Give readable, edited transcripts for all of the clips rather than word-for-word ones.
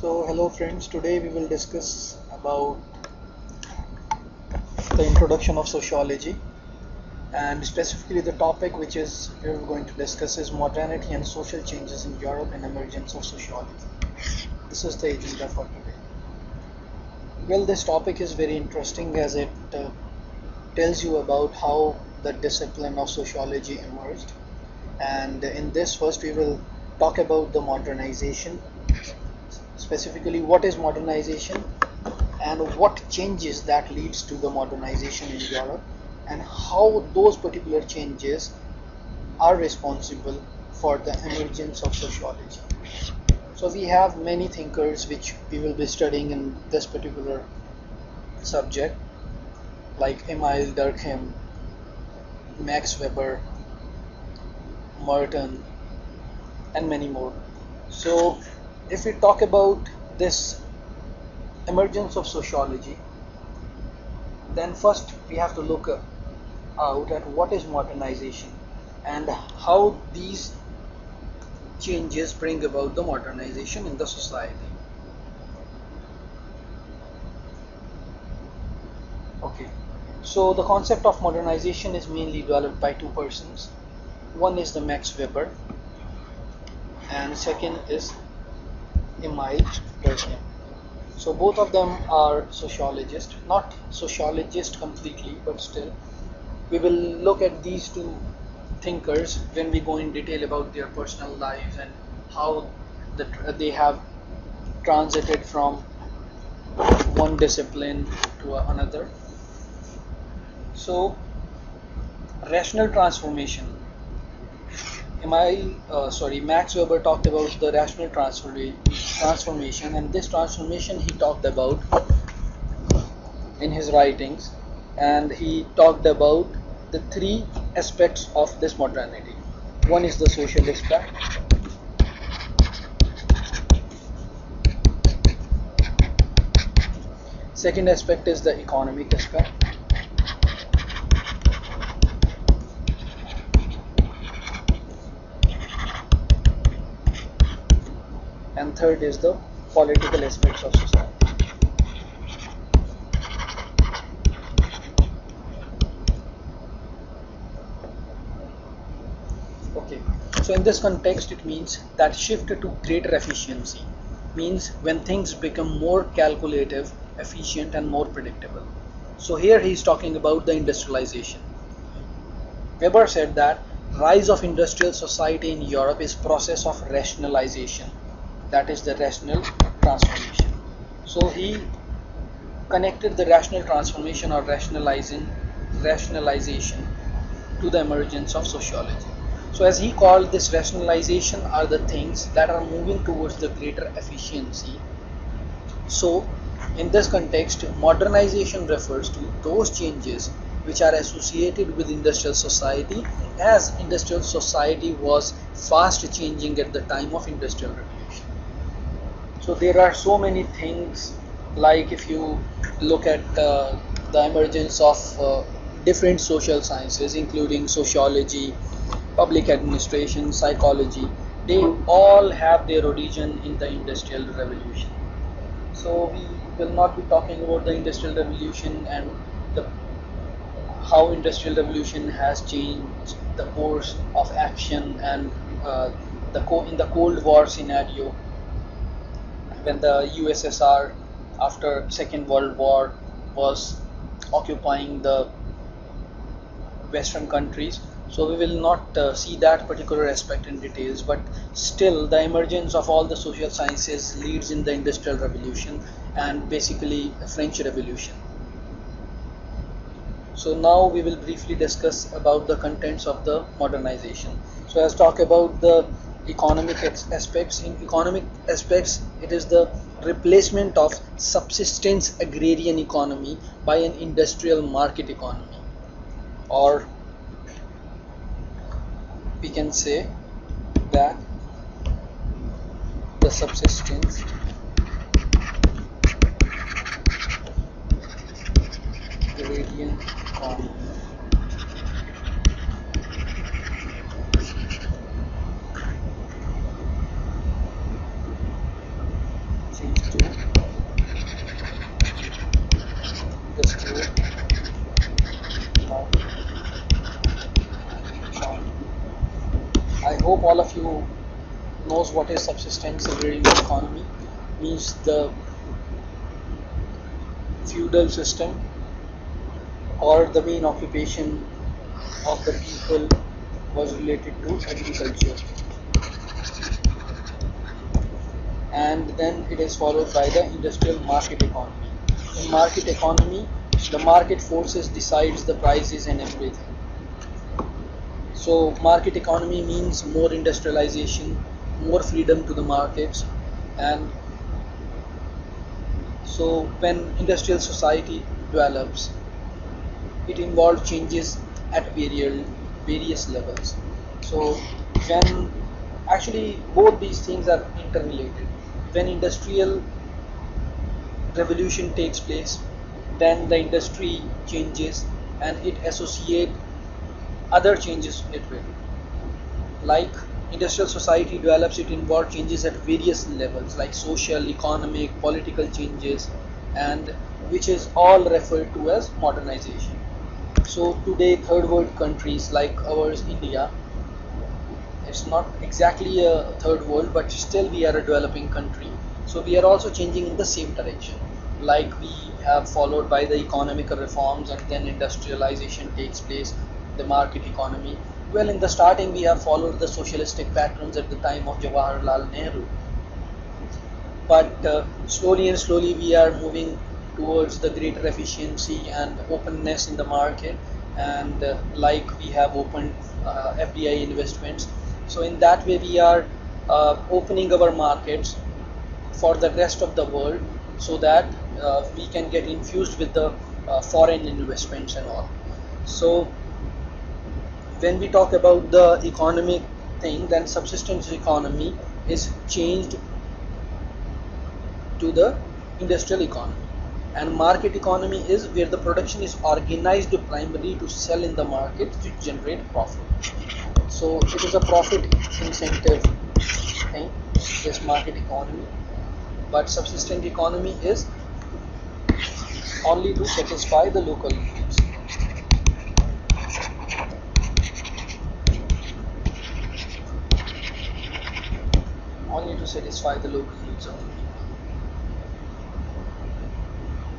So hello friends, today we will discuss about the introduction of sociology, and specifically the topic which is we are going to discuss is modernity and social changes in Europe and emergence of sociology. This is the agenda for today. Well, this topic is very interesting as it tells you about how the discipline of sociology emerged, and in this first we will talk about the modernization, specifically what is modernization and what changes that leads to the modernization in Europe, and how those particular changes are responsible for the emergence of sociology. So we have many thinkers which we will be studying in this particular subject, like Emile Durkheim, Max Weber, Merton, and many more. So if we talk about this emergence of sociology, then first we have to look out at what is modernization and how these changes bring about the modernization in the society. Okay, so the concept of modernization is mainly developed by two persons. One is the Max Weber and second is Emile Durkheim. So both of them are sociologists, not sociologists completely, but still we will look at these two thinkers when we go in detail about their personal lives and how they have transited from one discipline to another. So rational transformation. Max Weber talked about the rational transformation, and this transformation he talked about in his writings, and he talked about the three aspects of this modernity. One is the social aspect, second aspect is the economic aspect, and third is the political aspects of society. Okay, so in this context it means that shift to greater efficiency means when things become more calculative, efficient and more predictable. So here he is talking about the industrialization. Weber said that rise of industrial society in Europe is process of rationalization, that is the rational transformation. So he connected the rational transformation or rationalization to the emergence of sociology. So as he called this, rationalization are the things that are moving towards the greater efficiency. So in this context, modernization refers to those changes which are associated with industrial society, as industrial society was fast changing at the time of industrial revolution. So there are so many things, like if you look at the emergence of different social sciences including sociology, public administration, psychology, they all have their origin in the industrial revolution. So we will not be talking about the industrial revolution and the how industrial revolution has changed the course of action, and in the Cold War scenario, when the USSR after Second World War was occupying the Western countries. So we will not see that particular aspect in details, but still the emergence of all the social sciences leads in the Industrial Revolution and basically French Revolution. So now we will briefly discuss about the contents of the modernization. So let's talk about the economic aspects. In economic aspects, it is the replacement of subsistence agrarian economy by an industrial market economy, or we can say that the subsistence agrarian economy all of you knows what is subsistence agrarian economy. Means the feudal system or the main occupation of the people was related to agriculture, and then it is followed by the industrial market economy. In market economy, the market forces decides the prices and everything. So market economy means more industrialization, more freedom to the markets, and so when industrial society develops, it involves changes at various levels. So when actually both these things are interrelated. When industrial revolution takes place, then the industry changes and it associate other changes it will. Like industrial society develops, it involves changes at various levels like social, economic, political changes, and which is all referred to as modernization. So today third world countries like ours, India, it's not exactly a third world, but still we are a developing country. So we are also changing in the same direction. Like we have followed by the economical reforms and then industrialization takes place, the market economy. Well, in the starting we have followed the socialistic patterns at the time of Jawaharlal Nehru, but slowly and slowly we are moving towards the greater efficiency and openness in the market, and like we have opened FDI investments. So in that way we are opening our markets for the rest of the world, so that we can get infused with the foreign investments and all. So when we talk about the economic thing, then subsistence economy is changed to the industrial economy, and market economy is where the production is organized primarily to sell in the market to generate profit. So it is a profit incentive thing, this market economy, but subsistence economy is only to satisfy the local needs. Only to satisfy the local needs of the people.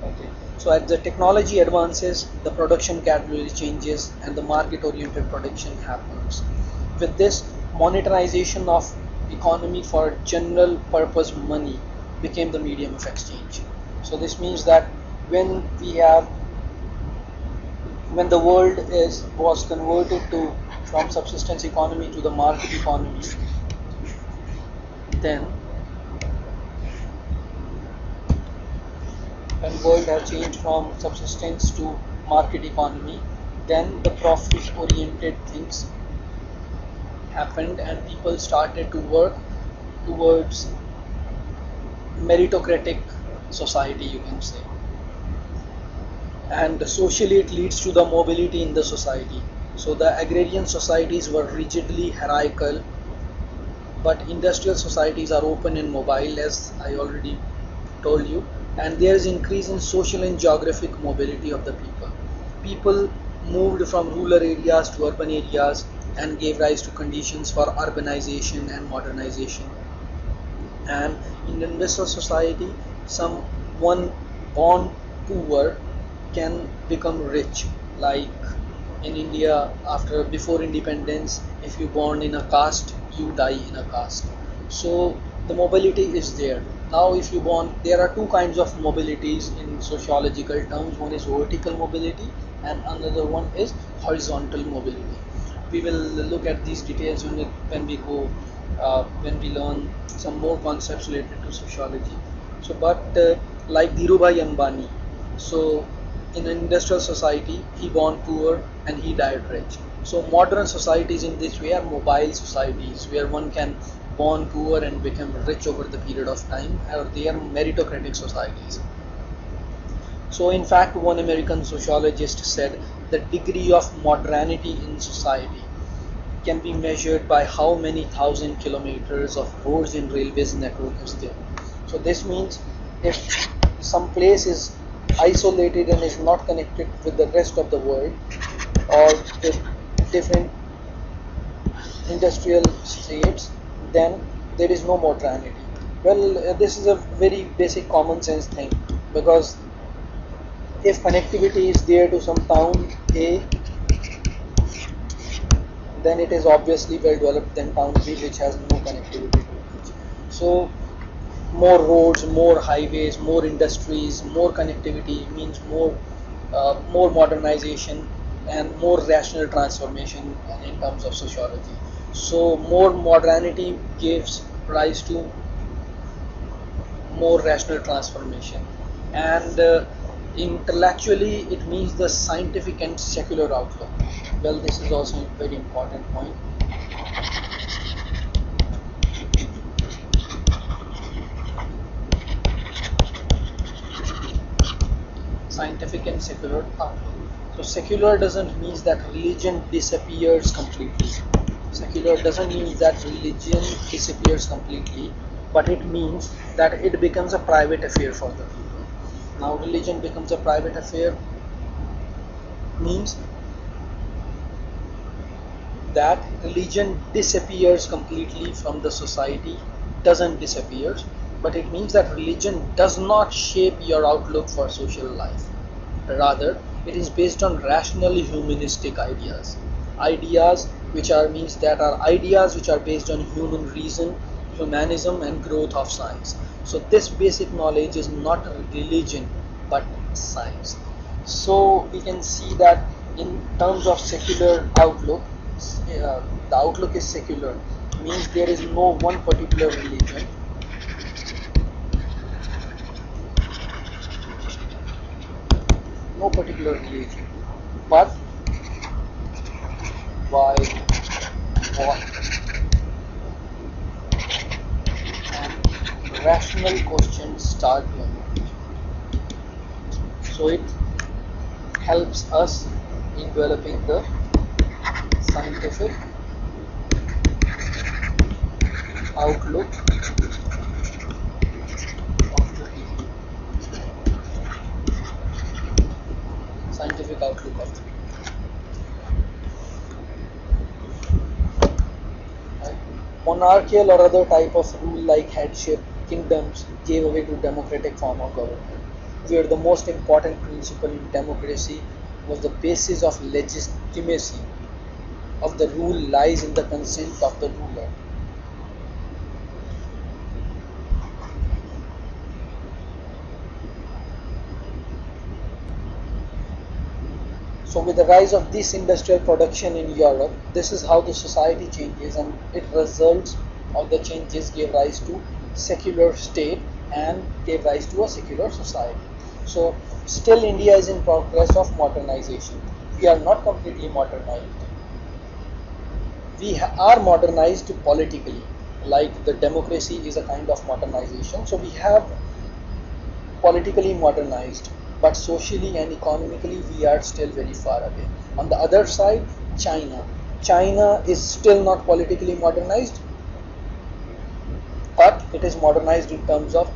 Okay. So as the technology advances, the production category changes and the market oriented production happens. With this, monetization of economy for general purpose money became the medium of exchange. So this means that when we have when the world was converted to from subsistence economy to the market economy, then when world has changed from subsistence to market economy, then the profit oriented things happened and people started to work towards meritocratic society, you can say. And socially it leads to the mobility in the society. So the agrarian societies were rigidly hierarchical, but industrial societies are open and mobile, as I already told you, and there is increase in social and geographic mobility of the people. People moved from rural areas to urban areas and gave rise to conditions for urbanization and modernization. And in industrial society, someone born poor can become rich. Like in India, after before independence, if you born in a caste, you die in a caste. So the mobility is there. Now if you born, there are two kinds of mobilities in sociological terms. One is vertical mobility and another one is horizontal mobility. We will look at these details when we go when we learn some more concepts related to sociology. So but like Dhirubhai Ambani, so in an industrial society he born poor and he died rich. So modern societies in this way are mobile societies where one can born poor and become rich over the period of time, or they are meritocratic societies. So in fact, one American sociologist said the degree of modernity in society can be measured by how many thousand kilometers of roads and railways network is there. So this means if some place is isolated and is not connected with the rest of the world or with different industrial states, then there is no modernity. Well, this is a very basic common sense thing, because if connectivity is there to some town A, then it is obviously well developed than town B, which has no connectivity to it. So more roads, more highways, more industries, more connectivity means more modernization and more rational transformation in terms of sociology. So more modernity gives rise to more rational transformation, and intellectually it means the scientific and secular outlook. Well, this is also a very important point. Scientific and secular outlook. So secular doesn't mean that religion disappears completely. Secular doesn't mean that religion disappears completely, but it means that it becomes a private affair for the people. Now religion becomes a private affair means that religion disappears completely from the society, doesn't disappear, but it means that religion does not shape your outlook for social life. Rather, it is based on rational humanistic ideas. Ideas which are means that are ideas which are based on human reason, humanism and growth of science. So this basic knowledge is not religion but science. So we can see that in terms of secular outlook, the outlook is secular, means there is no one particular religion, no particular religion, but why, what, and rational questions start to emerge. So it helps us in developing the scientific outlook of the people. Scientific outlook of the people. Right? Monarchical or other type of rule like headship kingdoms gave way to democratic form of government, where the most important principle in democracy was the basis of legitimacy of the rule lies in the consent of the ruler. So with the rise of this industrial production in Europe, this is how the society changes, and it results of the changes gave rise to secular state and gave rise to a secular society. So still India is in progress of modernization. We are not completely modernized. We are modernized politically, like the democracy is a kind of modernization. So we have politically modernized, but socially and economically we are still very far away. On the other side, China is still not politically modernized, but it is modernized in terms of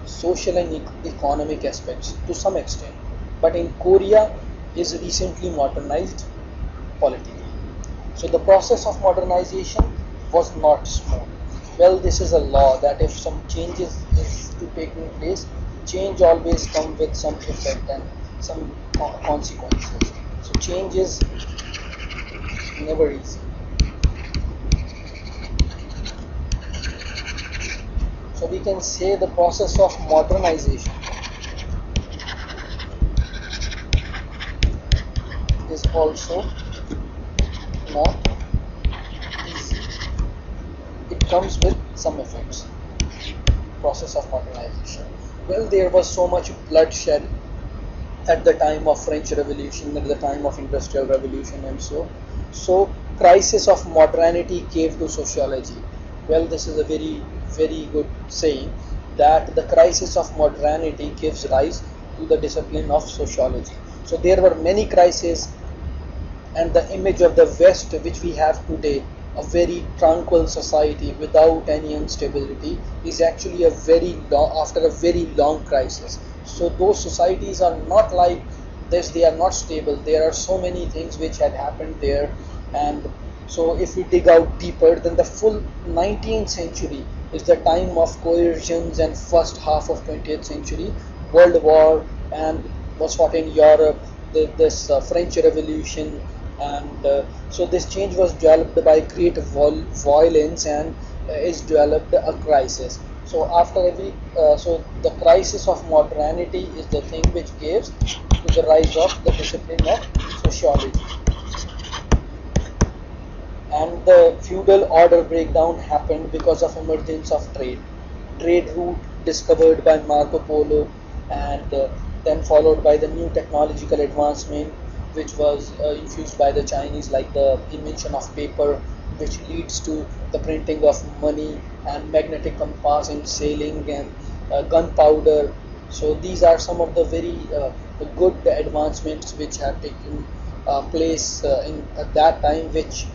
social and economic aspects to some extent. But in Korea is recently modernized politically. So the process of modernization was not smooth. Well, this is a law that if some changes is to take place, change always comes with some effect and some consequences. So change is never easy. So we can say the process of modernization is also not easy. It comes with some effects. Process of modernization. Well, there was so much bloodshed at the time of French Revolution, at the time of Industrial Revolution, and so crisis of modernity gave to sociology. Well, this is a very good saying, that the crisis of modernity gives rise to the discipline of sociology. So there were many crises, and the image of the West which we have today, a very tranquil society without any instability, is actually a very long, after a very long crisis. So those societies are not like this, they are not stable. There are so many things which had happened there, and So if we dig out deeper, then the full 19th century is the time of coercions, and first half of 20th century, World War and was fought in Europe, this French Revolution, and so this change was developed by great violence, and is developed a crisis. So after every, so the crisis of modernity is the thing which gives to the rise of the discipline of sociology. And the feudal order breakdown happened because of emergence of trade. Trade route discovered by Marco Polo, and then followed by the new technological advancement which was infused by the Chinese, like the invention of paper, which leads to the printing of money, and magnetic compass in sailing, and gunpowder. So these are some of the very good advancements which have taken place in at that time, which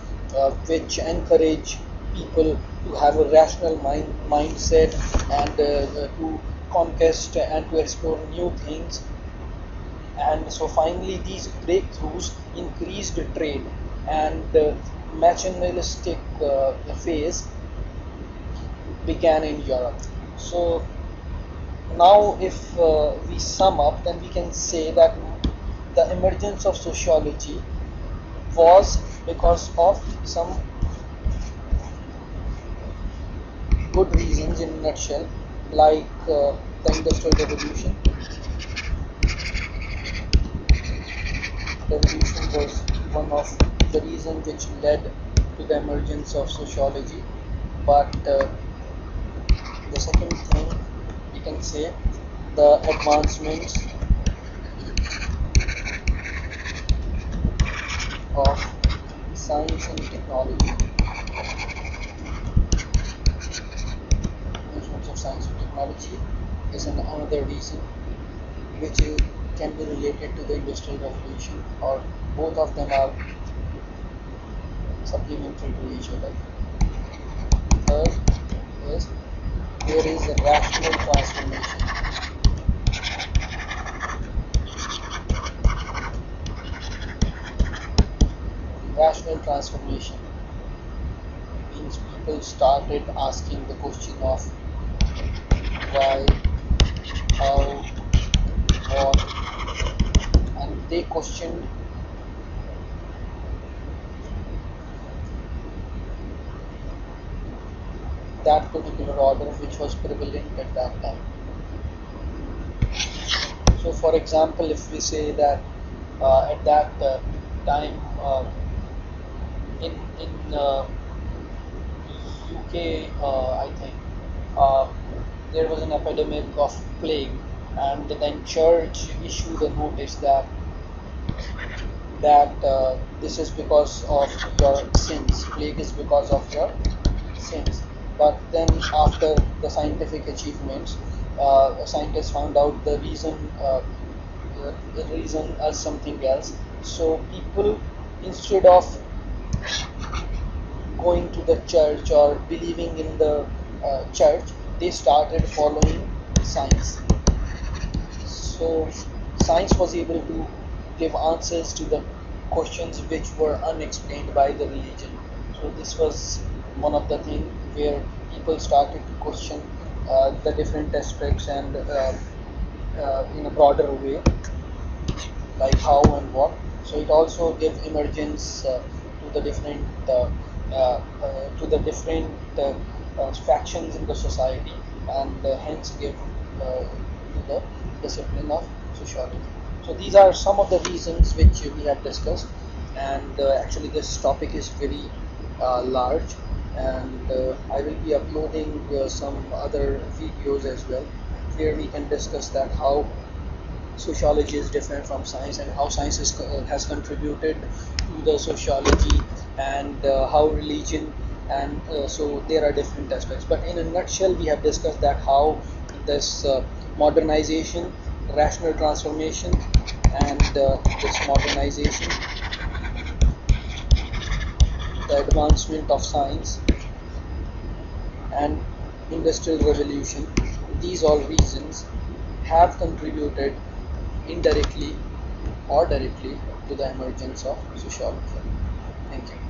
encourage people to have a rational mindset, and to conquest and to explore new things. And so finally these breakthroughs increased trade, and materialistic phase began in Europe. So now if we sum up, then we can say that the emergence of sociology was because of some good reasons, in a nutshell, like the industrial revolution was one of the reasons which led to the emergence of sociology. But the second thing we can say, the advancements of science and technology, advancements of science and technology is another reason which can be related to the industrial revolution, or both of them are supplementary to each other. Third is there is a rational transformation. Rational transformation means people started asking the question of why, how, what, and they questioned that particular order which was prevalent at that time. So, for example, if we say that at that time, in UK, I think uh, there was an epidemic of plague, and then church issued a notice that this is because of your sins. Plague is because of your sins. But then, after the scientific achievements, scientists found out the reason as something else. So people, instead of going to the church or believing in the church, they started following science. So science was able to give answers to the questions which were unexplained by the religion. So this was one of the things where people started to question the different aspects, and in a broader way, like how and what. So it also gave emergence to the different factions in the society, and hence give to the discipline of sociology. So these are some of the reasons which we have discussed, and actually this topic is very large, and I will be uploading some other videos as well, where we can discuss that how sociology is different from science, and how science has contributed to the sociology, and how religion, and so there are different aspects. But in a nutshell, we have discussed that how this modernization, rational transformation, and this modernization, the advancement of science, and industrial revolution, these all reasons have contributed indirectly or directly to the emergence of sociology. Thank you.